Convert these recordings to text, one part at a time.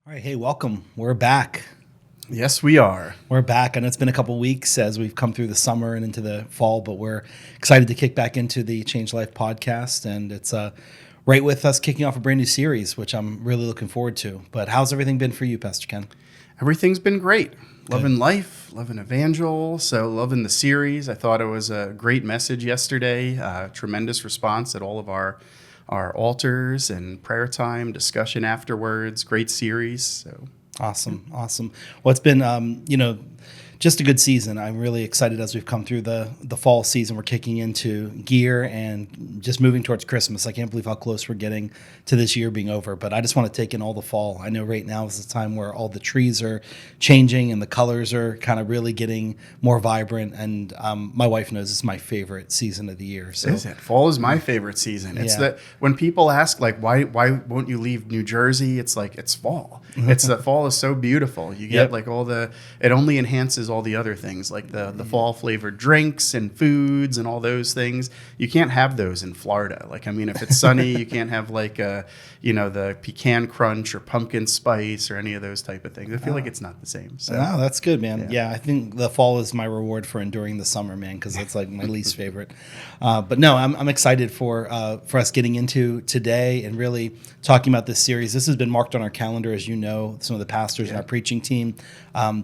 All right, hey, welcome. We're back. Yes, we are. We're back, and it's been a couple weeks as we've come through the summer and into the fall, but we're excited to kick back into the Change Life podcast, and it's right with us kicking off a brand new series, which I'm really looking forward to. But how's everything been for you, Pastor Ken? Everything's been great. Loving life, loving Evangel, so loving the series. I thought it was a great message yesterday. Tremendous response at all of our altars and prayer time, discussion afterwards. Great series. So Awesome. Well, it's been, just a good season. I'm really excited as we've come through the fall season. We're kicking into gear and just moving towards Christmas. I can't believe how close we're getting to this year being over, but I just want to take in all the fall. I know right now is the time where all the trees are changing and the colors are kind of really getting more vibrant. And my wife knows it's my favorite season of the year. So is it? Fall is my favorite season. It's Yeah. that when people ask like why won't you leave New Jersey? It's like it's fall. It's the fall is so beautiful. You get Yep. like it only enhances all the other things like the fall flavored drinks and foods and all those things. You can't have those in Florida. Like I mean if it's sunny, you can't have like the pecan crunch or pumpkin spice or any of those type of things. I feel like it's not the same. So Oh, that's good, man. Yeah, I think the fall is my reward for enduring the summer, man, because it's like my least favorite. But no, I'm excited for us getting into today and really talking about this series. This has been marked on our calendar, as you know, some of the pastors in our preaching team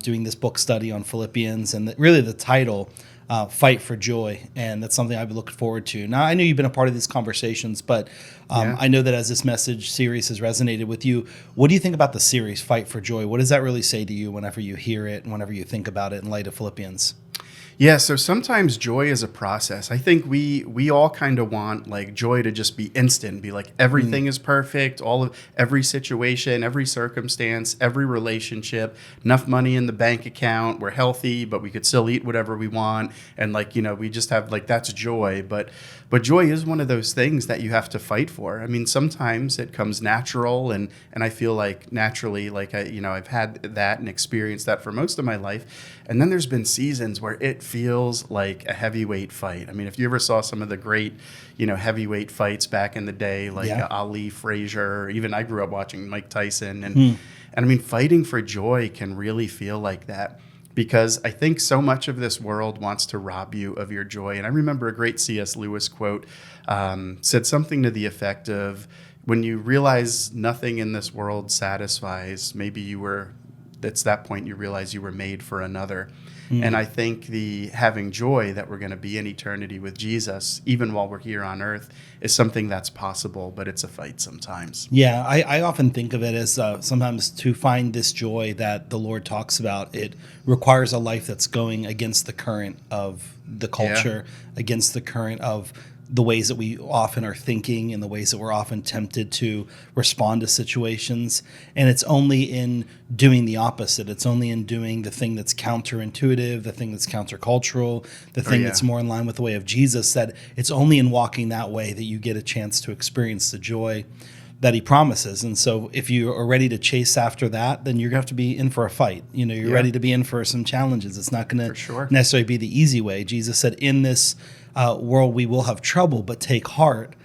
doing this book study on Philippians, and really the title, Fight for Joy, and that's something I've been looking forward to. Now, I know you've been a part of these conversations, but I know that as this message series has resonated with you, what do you think about the series, Fight for Joy? What does that really say to you whenever you hear it and whenever you think about it in light of Philippians? yeah, so sometimes joy is a process. I think we all kind of want like joy to just be instant, be like everything is perfect, all of every situation, every circumstance, every relationship, enough money in the bank account, we're healthy, but we could still eat whatever we want, and we just have like that's joy. But joy is one of those things that you have to fight for. I mean, sometimes it comes natural, and I feel like naturally, like I've had that and experienced that for most of my life. And then there's been seasons where it feels like a heavyweight fight. I mean, if you ever saw some of the great, heavyweight fights back in the day, like Ali, Frazier, even I grew up watching Mike Tyson, and I mean, fighting for joy can really feel like that. Because I think so much of this world wants to rob you of your joy. And I remember a great C.S. Lewis quote said something to the effect of, when you realize nothing in this world satisfies, it's that point you realize you were made for another. And I think the having joy that we're going to be in eternity with Jesus, even while we're here on earth, is something that's possible, but it's a fight sometimes. Yeah, I often think of it as sometimes to find this joy that the Lord talks about, it requires a life that's going against the current of the culture, against the current of the ways that we often are thinking and the ways that we're often tempted to respond to situations. And it's only in doing the opposite. It's only in doing the thing that's counterintuitive, the thing that's countercultural, the thing that's more in line with the way of Jesus, that it's only in walking that way that you get a chance to experience the joy that he promises. And so if you are ready to chase after that, then you're going to have to be in for a fight. You're ready to be in for some challenges. It's not going to necessarily be the easy way. Jesus said, in this world we will have trouble, but take heart,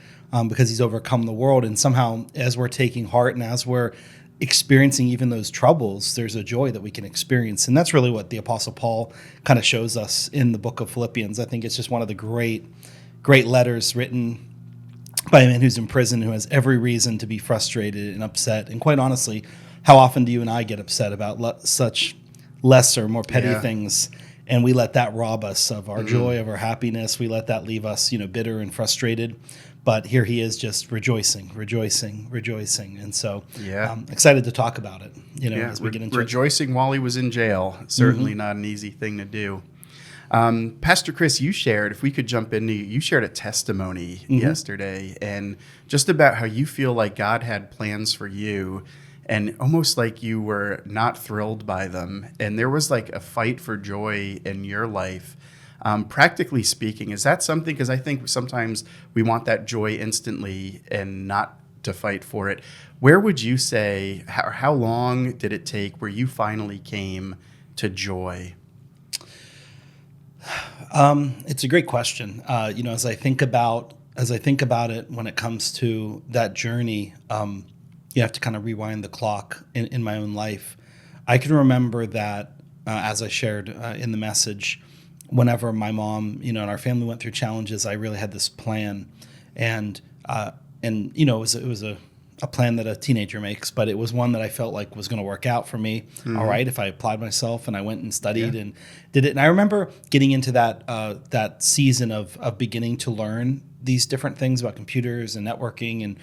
because he's overcome the world. And somehow as we're taking heart and as we're experiencing even those troubles, there's a joy that we can experience. And that's really what the Apostle Paul kind of shows us in the book of Philippians. I think it's just one of the great letters written by a man who's in prison, who has every reason to be frustrated and upset. And quite honestly, how often do you and I get upset about such lesser, more petty things, and we let that rob us of our joy, of our happiness? We let that leave us, bitter and frustrated. But here he is, just rejoicing. And so I'm excited to talk about it, as we get into rejoicing while he was in jail. Certainly not an easy thing to do. Pastor Chris, you shared, if we could jump into, you shared a testimony yesterday, and just about how you feel like God had plans for you and almost like you were not thrilled by them. And there was like a fight for joy in your life. Practically speaking, is that something, because I think sometimes we want that joy instantly and not to fight for it. Where would you say, how long did it take where you finally came to joy? It's a great question. As I think about it when it comes to that journey, you have to kind of rewind the clock in my own life. I can remember that, as I shared in the message, whenever my mom, and our family went through challenges, I really had this plan, and it was a plan that a teenager makes, but it was one that I felt like was going to work out for me. All right, if I applied myself and I went and studied and did it. And I remember getting into that season of beginning to learn these different things about computers and networking,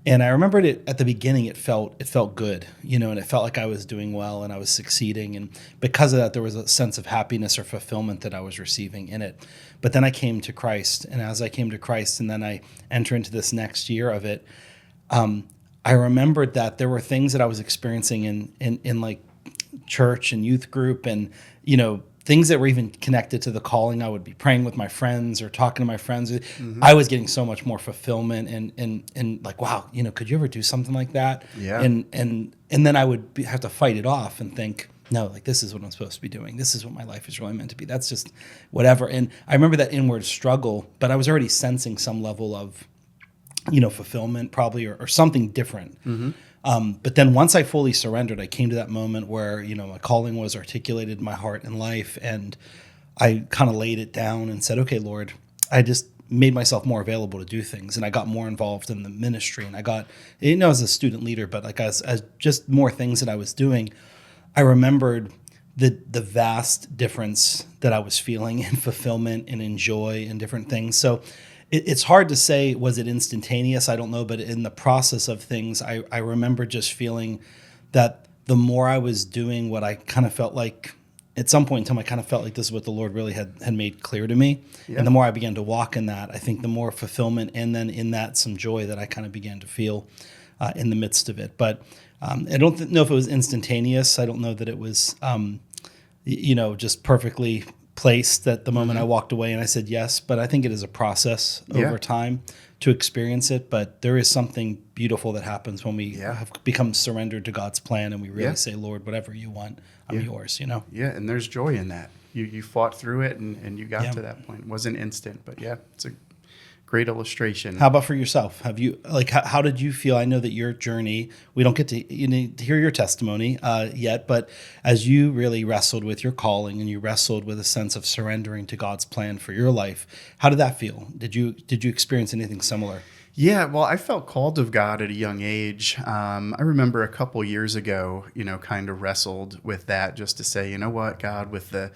and I remembered it at the beginning. It felt good, and it felt like I was doing well and I was succeeding, and because of that, there was a sense of happiness or fulfillment that I was receiving in it. But then I came to Christ, and as I came to Christ, and then I enter into this next year of it, I remembered that there were things that I was experiencing in like church and youth group, and things that were even connected to the calling. I would be praying with my friends or talking to my friends. I was getting so much more fulfillment and like, wow, could you ever do something like that? Yeah. And then I would have to fight it off and think, no, like this is what I'm supposed to be doing. This is what my life is really meant to be. That's just whatever. And I remember that inward struggle, but I was already sensing some level of, fulfillment probably, or something different. But then once I fully surrendered, I came to that moment where, my calling was articulated in my heart and life. And I kind of laid it down and said, okay, Lord, I just made myself more available to do things. And I got more involved in the ministry. And I got, as a student leader, but like as just more things that I was doing, I remembered the vast difference that I was feeling in fulfillment and in joy and different things. So it's hard to say, was it instantaneous? I don't know. But in the process of things, I remember just feeling that the more I was doing what I kind of felt like, at some point in time, I kind of felt like this is what the Lord really had made clear to me. Yeah. And the more I began to walk in that, I think the more fulfillment, and then in that some joy that I kind of began to feel in the midst of it. But I don't know if it was instantaneous. I don't know that it was, just perfectly placed at the moment I walked away and I said yes. But I think it is a process over time to experience it. But there is something beautiful that happens when we have become surrendered to God's plan, and we really say, Lord, whatever you want, I'm yours, Yeah, and there's joy in that. You fought through it and you got to that point. It wasn't instant, but it's a great illustration. How about for yourself? Have you, like, how did you feel? I know that your journey, we don't get to hear your testimony yet, but as you really wrestled with your calling and you wrestled with a sense of surrendering to God's plan for your life, how did that feel? Did you experience anything similar? Yeah, well, I felt called of God at a young age. I remember a couple years ago, kind of wrestled with that, just to say, you know what, God, with the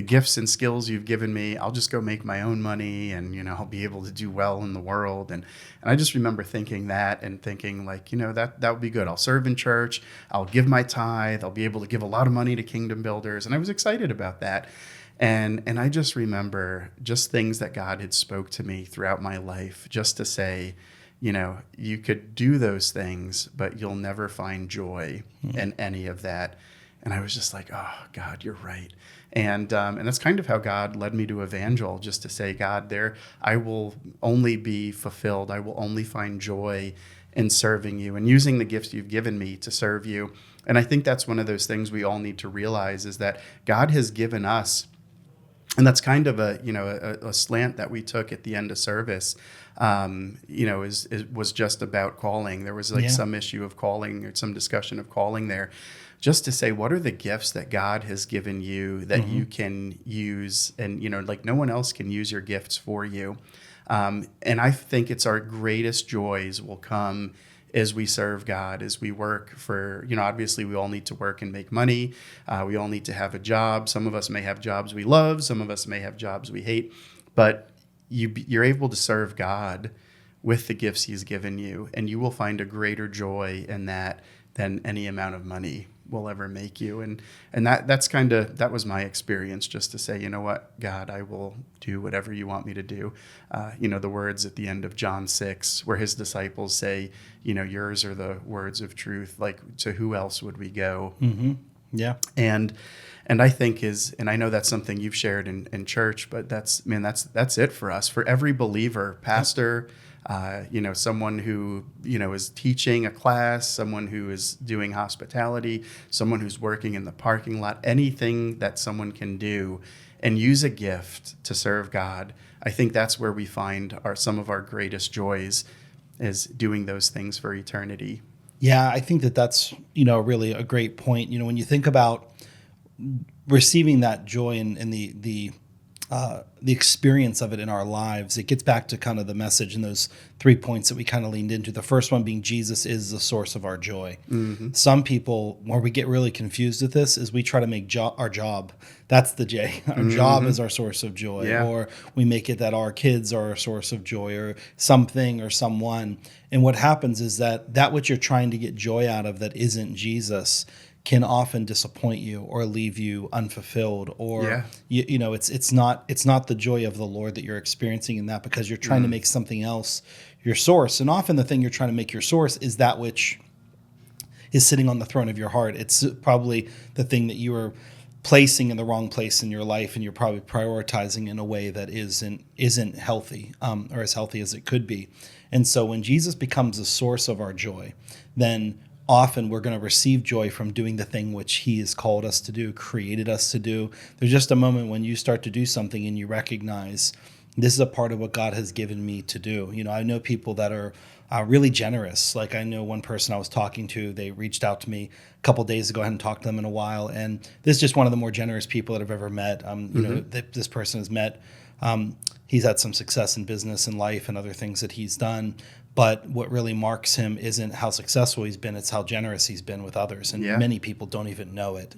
gifts and skills you've given me, I'll just go make my own money, and, I'll be able to do well in the world. And I just remember thinking that and thinking like, that would be good. I'll serve in church. I'll give my tithe. I'll be able to give a lot of money to kingdom builders. And I was excited about that. And I just remember just things that God had spoke to me throughout my life, just to say, you could do those things, but you'll never find joy in any of that. And I was just like, oh, God, you're right. And that's kind of how God led me to Evangel, just to say, God, there, I will only be fulfilled. I will only find joy in serving you and using the gifts you've given me to serve you. And I think that's one of those things we all need to realize, is that God has given us, and that's kind of a slant that we took at the end of service, was just about calling. There was some issue of calling, or some discussion of calling there. Just to say, what are the gifts that God has given you that you can use? And, no one else can use your gifts for you. And I think it's our greatest joys will come as we serve God, as we work for, obviously we all need to work and make money. We all need to have a job. Some of us may have jobs we love. Some of us may have jobs we hate. But you're able to serve God with the gifts he's given you, and you will find a greater joy in that than any amount of money will ever make you. And that was my experience, just to say, you know what, God, I will do whatever you want me to do. The words at the end of John 6, where his disciples say, yours are the words of truth. Like, to who else would we go? Mm-hmm. Yeah. And I think and I know that's something you've shared in church, but that's it for us, for every believer, pastor, someone who, is teaching a class, someone who is doing hospitality, someone who's working in the parking lot, anything that someone can do and use a gift to serve God. I think that's where we find some of our greatest joys, is doing those things for eternity. Yeah, I think that that's, really a great point. When you think about receiving that joy and the experience of it in our lives, it gets back to kind of the message and those 3 points that we kind of leaned into. The first one being Jesus is the source of our joy. Some people, where we get really confused with this, is we try to make our job. That's the J. Our job is our source of joy, Yeah. or we make it that our kids are our source of joy, or something or someone. And what happens is that which you're trying to get joy out of that isn't Jesus can often disappoint you or leave you unfulfilled, or Yeah. it's not the joy of the Lord that you're experiencing in that, because you're trying to make something else your source. And often the thing you're trying to make your source is that which is sitting on the throne of your heart. It's probably the thing that you are placing in the wrong place in your life, and you're probably prioritizing in a way that isn't healthy, or as healthy as it could be. And so when Jesus becomes the source of our joy, then often we're going to receive joy from doing the thing which he has called us to do, created us to do. There's just a moment when you start to do something and you recognize, this is a part of what God has given me to do. I know people that are really generous. Like, I know one person I was talking to, they reached out to me a couple days ago. I hadn't talked to them in a while. And this is just one of the more generous people that I've ever met. This person has met, he's had some success in business and life and other things that he's done. But what really marks him isn't how successful he's been, it's how generous he's been with others. And many people don't even know it.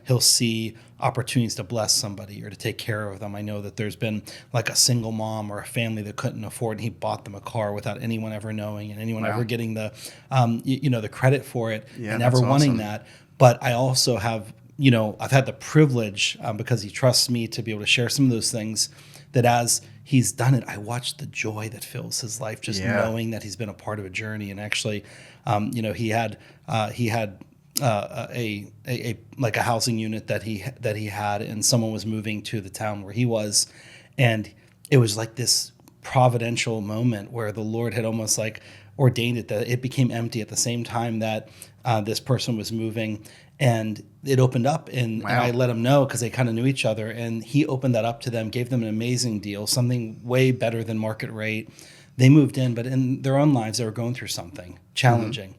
He'll see opportunities to bless somebody or to take care of them. I know that there's been like a single mom or a family that couldn't afford, and he bought them a car without anyone ever knowing and anyone ever getting the, the credit for it, and ever wanting awesome. that. But I also have, I've had the privilege, because he trusts me to be able to share some of those things, that as he's done it, I watched the joy that fills his life, just knowing that he's been a part of a journey. And actually, he had a like a housing unit that he had, and someone was moving to the town where he was, and it was like this providential moment where the Lord had almost like ordained it, that it became empty at the same time that this person was moving, and it opened up, and I let him know, because they kind of knew each other, and he opened that up to them, gave them an amazing deal, something way better than market rate. They moved in, but in their own lives, they were going through something challenging.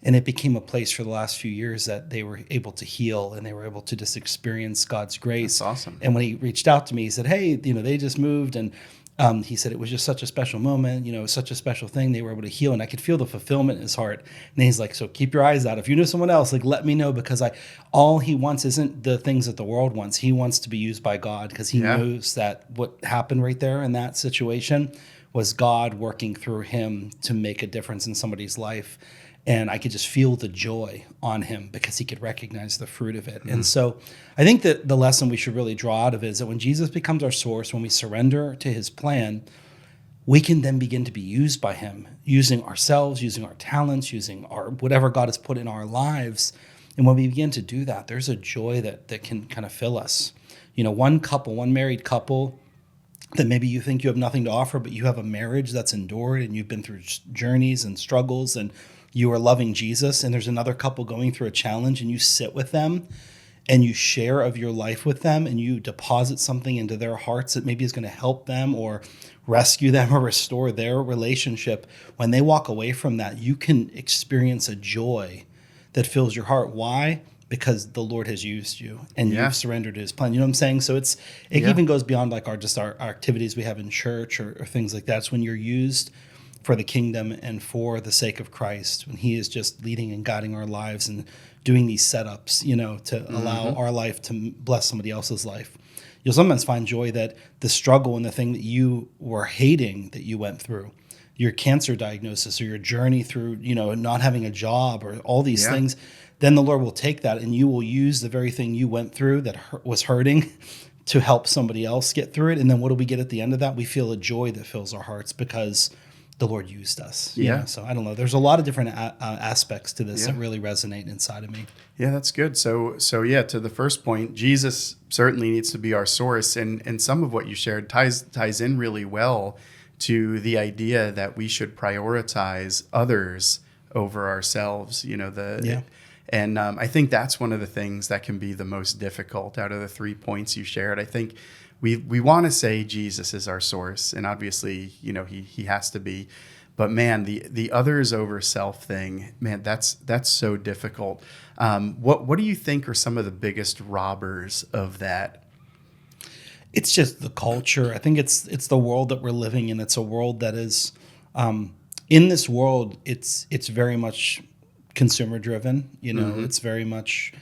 And it became a place for the last few years that they were able to heal, and they were able to just experience God's grace. That's awesome. And when he reached out to me, he said, hey, they just moved, and he said it was just such a special moment, it was such a special thing. They were able to heal, and I could feel the fulfillment in his heart. And he's like, so keep your eyes out. If you know someone else, like, let me know, because all he wants isn't the things that the world wants. He wants to be used by God, because he knows that what happened right there in that situation was God working through him to make a difference in somebody's life. And I could just feel the joy on him, because he could recognize the fruit of it. And so I think that the lesson we should really draw out of it is that when Jesus becomes our source, when we surrender to his plan, we can then begin to be used by him, using ourselves, using our talents, using our whatever God has put in our lives. And when we begin to do that, there's a joy that can kind of fill us. One married couple, that maybe you think you have nothing to offer, but you have a marriage that's endured, and you've been through journeys and struggles, and you are loving Jesus, and there's another couple going through a challenge, and you sit with them and you share of your life with them, and you deposit something into their hearts that maybe is going to help them or rescue them or restore their relationship. When they walk away from that, you can experience a joy that fills your heart. Why? Because the Lord has used you, and you've surrendered to his plan. You know what I'm saying? So it even goes beyond like our activities we have in church or things like that. It's when you're used for the kingdom and for the sake of Christ, when he is just leading and guiding our lives and doing these setups, to allow our life to bless somebody else's life. You'll sometimes find joy that the struggle and the thing that you were hating that you went through, your cancer diagnosis or your journey through, not having a job or all these things, then the Lord will take that, and you will use the very thing you went through that was hurting to help somebody else get through it. And then what do we get at the end of that? We feel a joy that fills our hearts, because the Lord used us. So I don't know. There's a lot of different aspects to this that really resonate inside of me. Yeah, that's good. So to the first point, Jesus certainly needs to be our source, and some of what you shared ties in really well to the idea that we should prioritize others over ourselves. And I think that's one of the things that can be the most difficult out of the 3 points you shared. I think we want to say Jesus is our source, and obviously, he has to be. But man, the others over self thing, man, that's so difficult. What do you think are some of the biggest robbers of that? It's just the culture. I think it's the world that we're living in. It's a world that is in this world. It's very much consumer driven. It's very much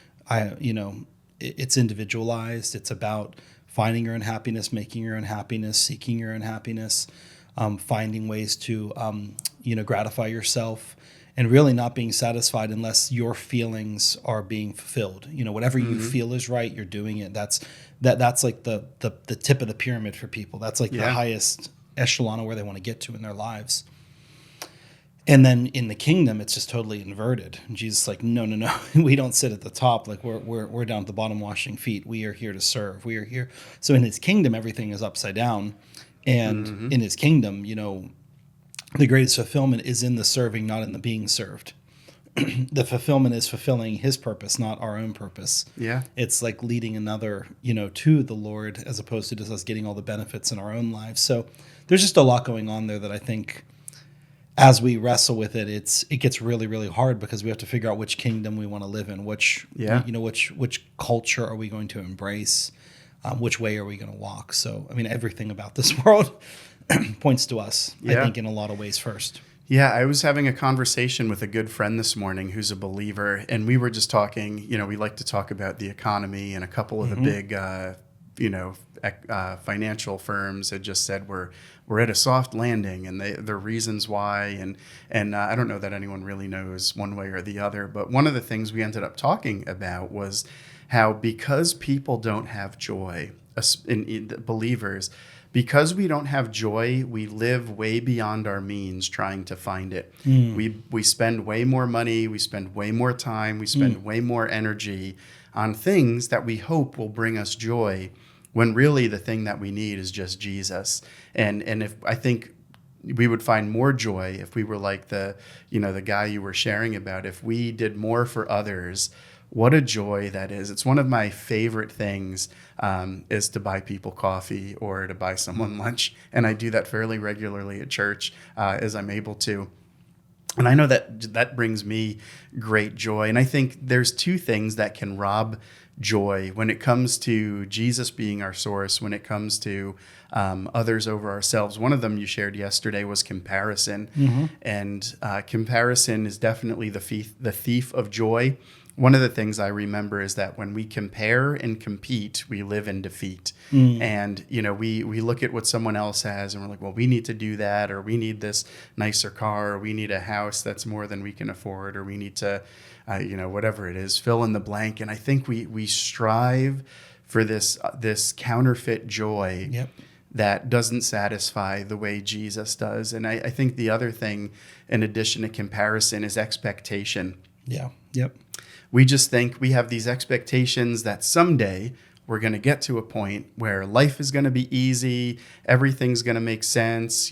it's individualized. It's about finding your own happiness, making your own happiness, seeking your own happiness, finding ways to gratify yourself, and really not being satisfied unless your feelings are being fulfilled. Whatever you feel is right, you're doing it. That's like the tip of the pyramid for people. That's like the highest echelon of where they want to get to in their lives. And then in the kingdom, it's just totally inverted. And Jesus is like, no, we don't sit at the top. Like we're down at the bottom washing feet. We are here to serve. We are here. So in his kingdom, everything is upside down. And in his kingdom, the greatest fulfillment is in the serving, not in the being served. The fulfillment is fulfilling his purpose, not our own purpose. Yeah. It's like leading another, to the Lord, as opposed to just us getting all the benefits in our own lives. So there's just a lot going on there that I think, as we wrestle with it, it gets really, really hard, because we have to figure out which kingdom we want to live in, which culture are we going to embrace, which way are we going to walk. So, I mean, everything about this world points to us, I think, in a lot of ways first. Yeah, I was having a conversation with a good friend this morning who's a believer, and we were just talking, we like to talk about the economy, and a couple of the big, financial firms had just said we're at a soft landing, and the reasons why, and I don't know that anyone really knows one way or the other, but one of the things we ended up talking about was how, because people don't have joy, in believers, because we don't have joy, we live way beyond our means trying to find it. We spend way more money, we spend way more time, we spend way more energy on things that we hope will bring us joy, when really the thing that we need is just Jesus. And if I think we would find more joy if we were like the guy you were sharing about, if we did more for others. What a joy that is. It's one of my favorite things, is to buy people coffee or to buy someone lunch. And I do that fairly regularly at church, as I'm able to. And I know that brings me great joy. And I think there's two things that can rob joy when it comes to Jesus being our source, when it comes to others over ourselves. One of them you shared yesterday was comparison. And comparison is definitely the thief of joy. One of the things I remember is that when we compare and compete, we live in defeat. And, we look at what someone else has and we're like, well, we need to do that, or we need this nicer car, or we need a house that's more than we can afford, or we need to, whatever it is, fill in the blank. And I think we strive for this counterfeit joy that doesn't satisfy the way Jesus does. And I think the other thing, in addition to comparison, is expectation. Yeah. Yep. We just think we have these expectations that someday we're going to get to a point where life is going to be easy, everything's going to make sense.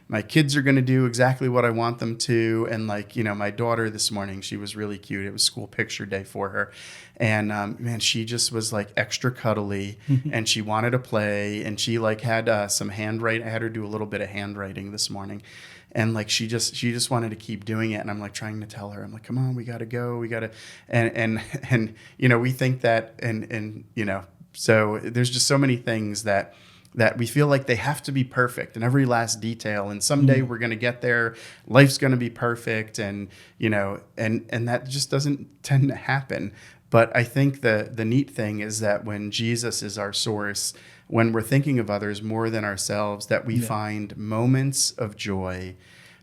My kids are going to do exactly what I want them to. And my daughter this morning, she was really cute. It was school picture day for her. And man, she just was like extra cuddly and she wanted to play. And she had some handwriting. I had her do a little bit of handwriting this morning. And she just wanted to keep doing it. And I'm trying to tell her, I'm come on, we got to go. We got to, and we think that, and so there's just so many things that we feel like they have to be perfect in every last detail. And someday we're going to get there. Life's going to be perfect. And, and that just doesn't tend to happen. But I think the neat thing is that when Jesus is our source, when we're thinking of others more than ourselves, that we find moments of joy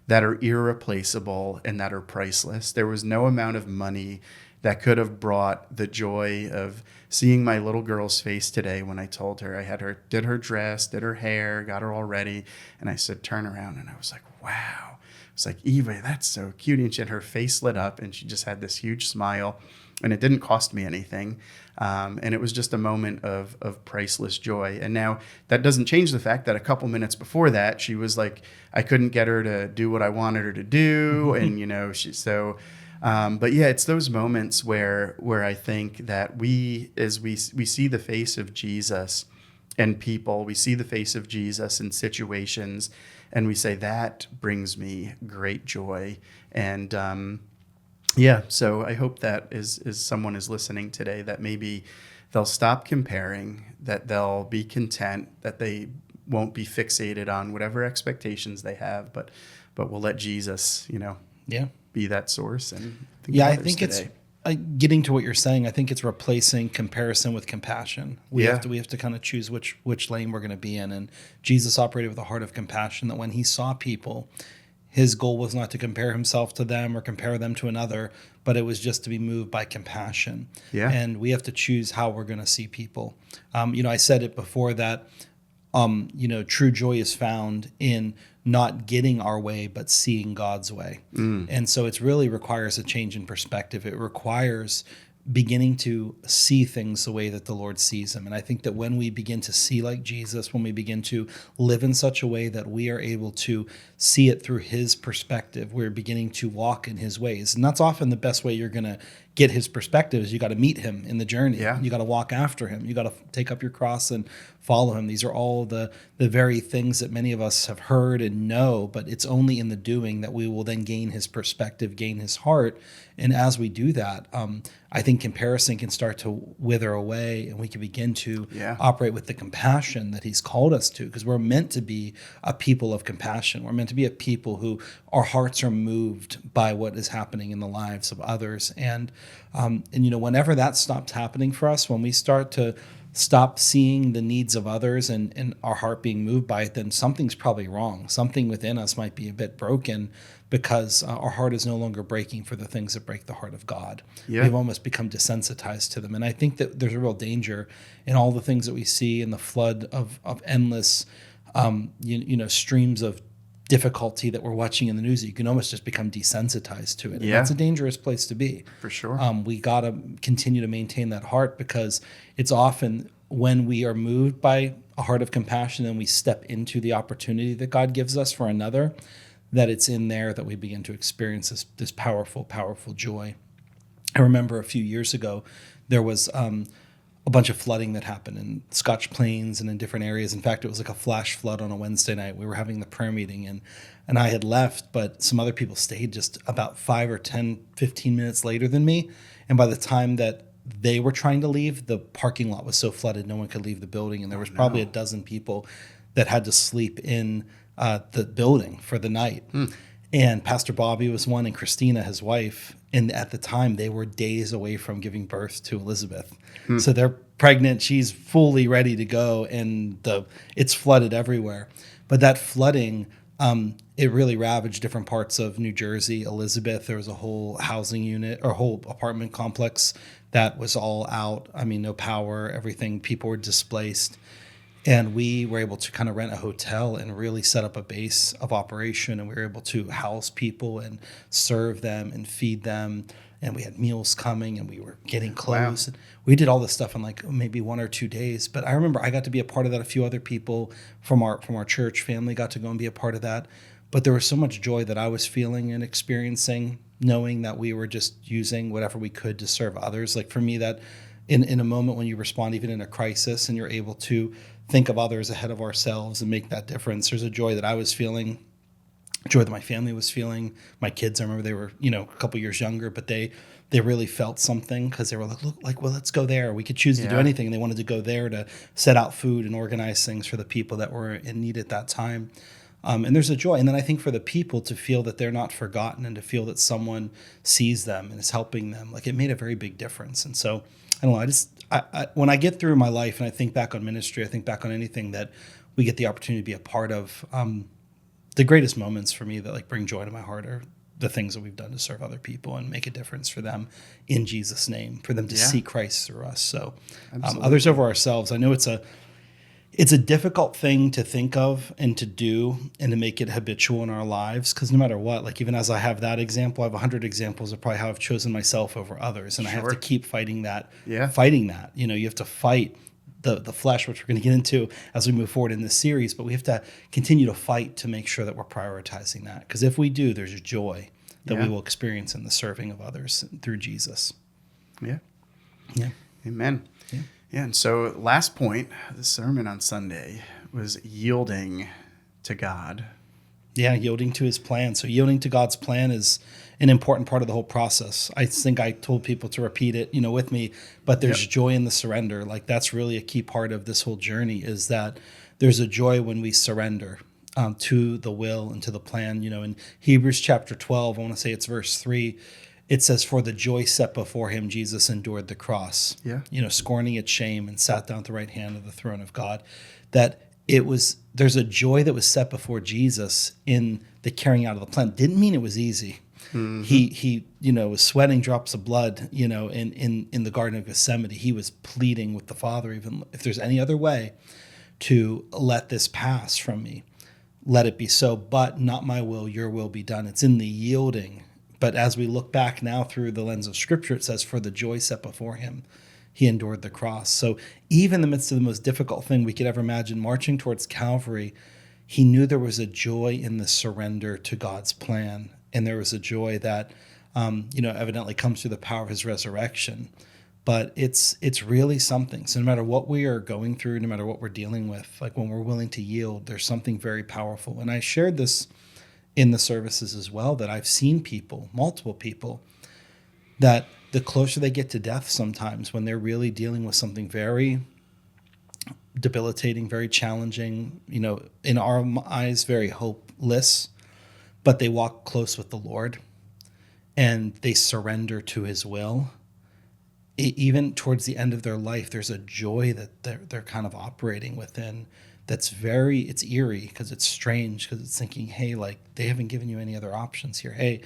that are irreplaceable and that are priceless. There was no amount of money that could have brought the joy of seeing my little girl's face today when I told her. I did her dress, did her hair, got her all ready, and I said, turn around, and I was like, wow. I was like, Eva, that's so cute. And her face lit up, and she just had this huge smile, and it didn't cost me anything. And it was just a moment of priceless joy. And now that doesn't change the fact that a couple minutes before that, she was like, I couldn't get her to do what I wanted her to do. And, but yeah, it's those moments where I think that we see the face of Jesus in people. We see the face of Jesus in situations, and we say, that brings me great joy. And so I hope that is someone is listening today, that maybe they'll stop comparing, that they'll be content, that they won't be fixated on whatever expectations they have, but we'll let Jesus, Yeah. be that source. And I think it's getting to what you're saying. I think it's replacing comparison with compassion. We have to kind of choose which lane we're going to be in. And Jesus operated with a heart of compassion, that when he saw people, his goal was not to compare himself to them or compare them to another, but it was just to be moved by compassion. Yeah. And we have to choose how we're going to see people. I said it before that, true joy is found in not getting our way, but seeing God's way. And so it really requires a change in perspective. It requires beginning to see things the way that the Lord sees them. And I think that when we begin to see like Jesus, when we begin to live in such a way that we are able to see it through his perspective, we're beginning to walk in his ways. And that's often the best way you're going to get his perspective is you got to meet him in the journey. Yeah. You got to walk after him. You got to take up your cross and follow him. These are all the very things that many of us have heard and know, but it's only in the doing that we will then gain his perspective, gain his heart. And as we do that, I think comparison can start to wither away, and we can begin to operate with the compassion that he's called us to, because we're meant to be a people of compassion. We're meant to be a people who our hearts are moved by what is happening in the lives of others. And whenever that stops happening for us, when we start to stop seeing the needs of others and our heart being moved by it, then something's probably wrong. Something within us might be a bit broken, because our heart is no longer breaking for the things that break the heart of God. Yeah. We've almost become desensitized to them. And I think that there's a real danger in all the things that we see in the flood of endless streams of difficulty that we're watching in the news. You can almost just become desensitized to it. And that's a dangerous place to be. For sure. We got to continue to maintain that heart, because it's often when we are moved by a heart of compassion and we step into the opportunity that God gives us for another, that it's in there that we begin to experience this powerful, powerful joy. I remember a few years ago, there was a bunch of flooding that happened in Scotch Plains and in different areas. In fact, it was like a flash flood on a Wednesday night. We were having the prayer meeting, and I had left, but some other people stayed just about 5 or 10, 15 minutes later than me. And by the time that they were trying to leave, the parking lot was so flooded, no one could leave the building. And there was probably a dozen people that had to sleep in the building for the night. And Pastor Bobby was one, and Christina, his wife. And at the time, they were days away from giving birth to Elizabeth. So they're pregnant. She's fully ready to go, and it's flooded everywhere. But that flooding, it really ravaged different parts of New Jersey. Elizabeth, there was a whole housing unit or whole apartment complex that was all out. I mean, no power, everything. People were displaced. And we were able to kind of rent a hotel and really set up a base of operation. And we were able to house people and serve them and feed them. And we had meals coming, and we were getting clothes. Wow. We did all this stuff in like maybe 1 or 2 days. But I remember I got to be a part of that. A few other people from our church family got to go and be a part of that. But there was so much joy that I was feeling and experiencing, knowing that we were just using whatever we could to serve others. Like for me, that in a moment when you respond, even in a crisis, and you're able to think of others ahead of ourselves and make that difference, there's a joy that I was feeling, joy that my family was feeling. My kids, I remember they were, a couple years younger, but they really felt something, because they were like, well, let's go there. We could choose to do anything. And they wanted to go there to set out food and organize things for the people that were in need at that time. And there's a joy. And then I think for the people to feel that they're not forgotten, and to feel that someone sees them and is helping them, like it made a very big difference. And so, I don't know, I when I get through my life and I think back on ministry, I think back on anything that we get the opportunity to be a part of, the greatest moments for me that like bring joy to my heart are the things that we've done to serve other people and make a difference for them in Jesus' name, for them to see Christ through us. So others over ourselves. I know it's a difficult thing to think of and to do and to make it habitual in our lives, because no matter what, like even as I have that example, I have 100 examples of probably how I've chosen myself over others, and I have to keep fighting that. Fighting that. You have to fight the flesh, which we're going to get into as we move forward in this series, but we have to continue to fight to make sure that we're prioritizing that, because if we do, there's joy that we will experience in the serving of others through Jesus. Yeah. Yeah. Amen. Yeah, and so last point, the sermon on Sunday was yielding to God. Yeah, yielding to his plan. So yielding to God's plan is an important part of the whole process. I think I told people to repeat it, with me, but there's Yep. joy in the surrender. Like that's really a key part of this whole journey is that there's a joy when we surrender to the will and to the plan. In Hebrews chapter 12, I want to say it's verse 3, it says, "For the joy set before him, Jesus endured the cross, Yeah. scorning its shame and sat down at the right hand of the throne of God." That there's a joy that was set before Jesus in the carrying out of the plan. Didn't mean it was easy. He was sweating drops of blood, in the Garden of Gethsemane. He was pleading with the Father, even if there's any other way to let this pass from me, let it be so, but not my will, your will be done. It's in the yielding. But as we look back now through the lens of Scripture, it says, "For the joy set before him, he endured the cross." So even in the midst of the most difficult thing we could ever imagine, marching towards Calvary, he knew there was a joy in the surrender to God's plan. And there was a joy that, evidently comes through the power of his resurrection. But it's really something. So no matter what we are going through, no matter what we're dealing with, like when we're willing to yield, there's something very powerful. And I shared this in the services as well, that I've seen people, multiple people, that the closer they get to death sometimes, when they're really dealing with something very debilitating, very challenging, in our eyes, very hopeless, but they walk close with the Lord and they surrender to his will. Even towards the end of their life, there's a joy that they're kind of operating within that's it's eerie because it's strange, because it's thinking, hey, like they haven't given you any other options here. Hey,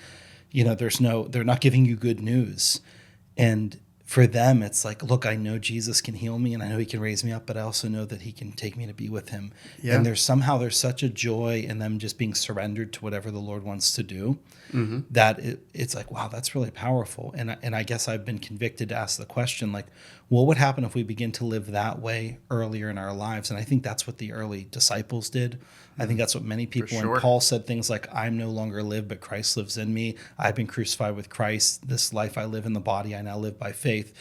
they're not giving you good news. And for them, it's like, look, I know Jesus can heal me and I know he can raise me up, but I also know that he can take me to be with him. Yeah. And there's such a joy in them just being surrendered to whatever the Lord wants to do, that it's like, wow, that's really powerful. And I guess I've been convicted to ask the question, like, what would happen if we begin to live that way earlier in our lives? And I think that's what the early disciples did. I think that's what many people, sure. when Paul said things like, "I'm no longer live, but Christ lives in me. I've been crucified with Christ. This life I live in the body, I now live by faith."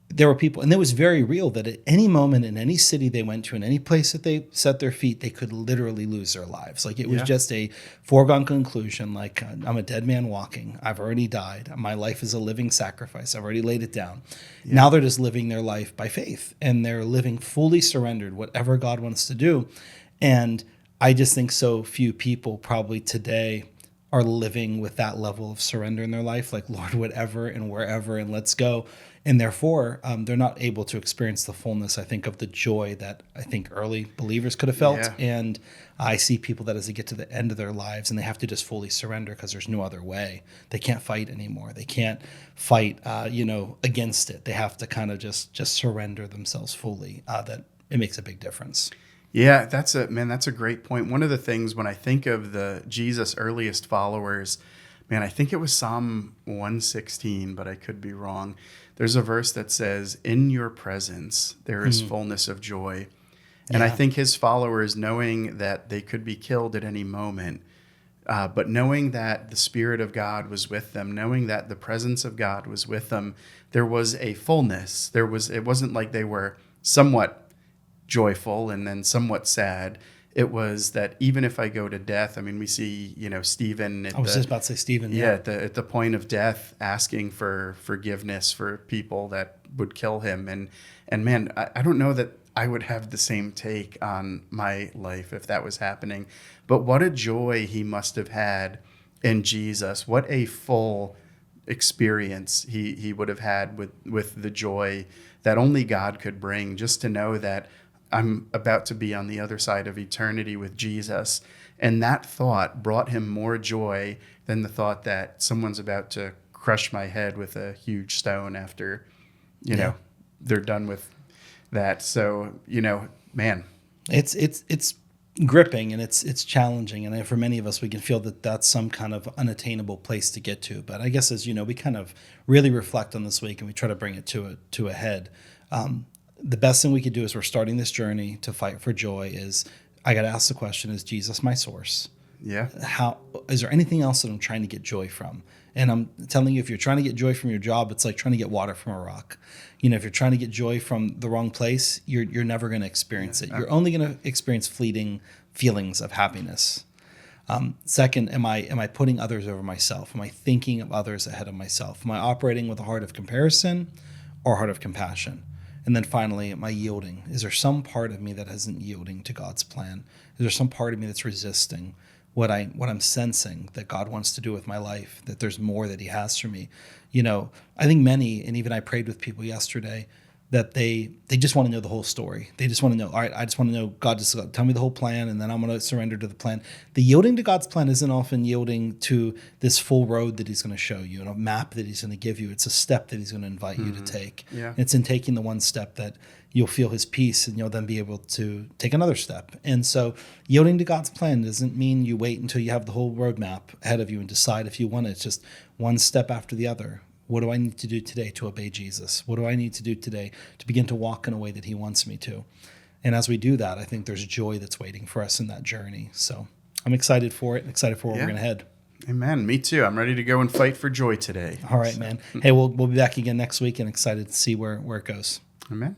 There were people, and it was very real, that at any moment in any city they went to, in any place that they set their feet, they could literally lose their lives. Like it was just a foregone conclusion. Like, I'm a dead man walking. I've already died. My life is a living sacrifice. I've already laid it down. Yeah. Now they're just living their life by faith, and they're living fully surrendered, whatever God wants to do. And I just think so few people probably today are living with that level of surrender in their life, like, Lord, whatever and wherever, and let's go. And therefore, they're not able to experience the fullness, I think, of the joy that I think early believers could have felt. Yeah. And I see people that as they get to the end of their lives and they have to just fully surrender because there's no other way. They can't fight anymore. They can't fight, against it. They have to kind of just surrender themselves fully. That it makes a big difference. Yeah, that's a great point. One of the things when I think of the Jesus' earliest followers, I think it was Psalm 116, but I could be wrong. There's a verse that says, "In your presence, there is fullness of joy." And I think his followers, knowing that they could be killed at any moment, but knowing that the Spirit of God was with them, knowing that the presence of God was with them, there was a fullness. It wasn't like they were somewhat joyful and then somewhat sad. It was that even if I go to death, we see, Stephen. I was just about to say Stephen. Yeah, at the point of death, asking for forgiveness for people that would kill him. And man, I don't know that I would have the same take on my life if that was happening. But what a joy he must have had in Jesus. What a full experience he would have had with the joy that only God could bring, just to know that I'm about to be on the other side of eternity with Jesus. And that thought brought him more joy than the thought that someone's about to crush my head with a huge stone after, they're done with that. So, man. It's gripping and it's challenging. And for many of us, we can feel that that's some kind of unattainable place to get to. But I guess, as you know, we kind of really reflect on this week and we try to bring it to a head. The best thing we could do as we're starting this journey to fight for joy is, I got to ask the question, is Jesus my source? Yeah. How is there anything else that I'm trying to get joy from? And I'm telling you, if you're trying to get joy from your job, it's like trying to get water from a rock. If you're trying to get joy from the wrong place, you're never going to experience it. You're only going to experience fleeting feelings of happiness. Second, am I putting others over myself? Am I thinking of others ahead of myself? Am I operating with a heart of comparison or a heart of compassion? And then finally, am I yielding? Is there some part of me that isn't yielding to God's plan? Is there some part of me that's resisting what I'm sensing that God wants to do with my life, that there's more that he has for me? I think many, and even I prayed with people yesterday, that they just want to know the whole story. They just want to know, all right, I just want to know, God, just tell me the whole plan, and then I'm going to surrender to the plan. The yielding to God's plan isn't often yielding to this full road that he's going to show you and a map that he's going to give you. It's a step that he's going to invite you to take. Yeah. It's in taking the one step that you'll feel his peace, and you'll then be able to take another step. And so yielding to God's plan doesn't mean you wait until you have the whole roadmap ahead of you and decide if you want it. It's just one step after the other. What do I need to do today to obey Jesus? What do I need to do today to begin to walk in a way that he wants me to? And as we do that, I think there's joy that's waiting for us in that journey. So I'm excited for it and excited for where we're going to head. Amen. Me too. I'm ready to go and fight for joy today. All right, man. Hey, we'll be back again next week, and excited to see where it goes. Amen.